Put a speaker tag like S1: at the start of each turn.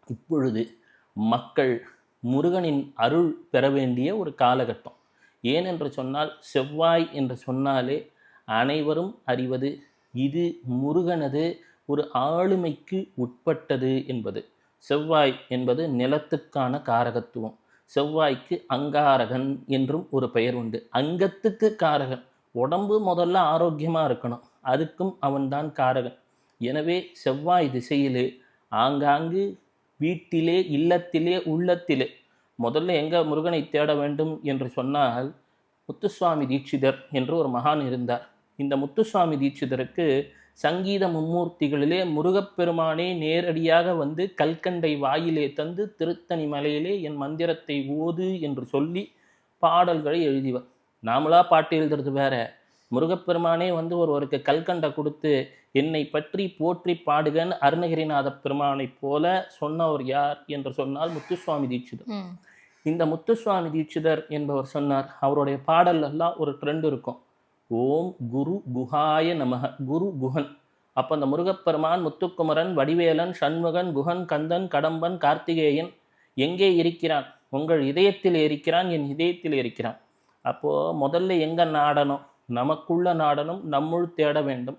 S1: இப்பொழுது மக்கள் முருகனின் அருள் பெற வேண்டிய ஒரு காலகட்டம். ஏனென்று சொன்னால், செவ்வாய் என்று சொன்னாலே அனைவரும் அறிவது இது முருகனது ஒரு ஆளுமைக்கு உட்பட்டது என்பது. செவ்வாய் என்பது நிலத்துக்கான காரகத்துவம். செவ்வாய்க்கு அங்காரகன் என்றும் ஒரு பெயர் உண்டு. அங்கத்துக்கு காரகன். உடம்பு முதல்ல ஆரோக்கியமாக இருக்கணும், அதுக்கும் அவன்தான் காரகன். எனவே செவ்வாய் திசையிலே ஆங்காங்கு வீட்டிலே, இல்லத்திலே, உள்ளத்திலே முதல்ல எங்கே முருகனை தேட வேண்டும் என்று சொன்னால், முத்துசுவாமி தீட்சிதர் என்று ஒரு மகான் இருந்தார். இந்த முத்துசுவாமி தீட்சிதருக்கு சங்கீத மும்மூர்த்திகளிலே முருகப்பெருமானே நேரடியாக வந்து கல்கண்டை வாயிலே தந்து திருத்தணி மலையிலே என் மந்திரத்தை ஓது என்று சொல்லி பாடல்களை எழுதிவர். நாமளா பாட்டு எழுதுறது வேற, முருகப்பெருமானே வந்து ஒருவருக்கு கல்கண்டை கொடுத்து என்னை பற்றி போற்றி பாடுகன்னு அருணகிரிநாத பெருமானை போல சொன்னவர் யார் என்று சொன்னால் முத்துசுவாமி தீட்சிதர். இந்த முத்துசுவாமி தீட்சிதர் என்பவர் சொன்னார், அவருடைய பாடல் எல்லாம் ஒரு ட்ரெண்ட் இருக்கும். ஓம் குரு குஹாய நமக. குரு குஹன். அப்போ அந்த முருகப்பெருமான், முத்துக்குமரன், வடிவேலன், சண்முகன், குஹன், கந்தன், கடம்பன், கார்த்திகேயன் எங்கே இருக்கிறான்? உங்கள் இதயத்தில் இருக்கிறான், என் இதயத்தில் இருக்கிறான். அப்போது முதல்ல எங்கே நாடணும்? நமக்குள்ள நாடணும், நம்முள் தேட வேண்டும்.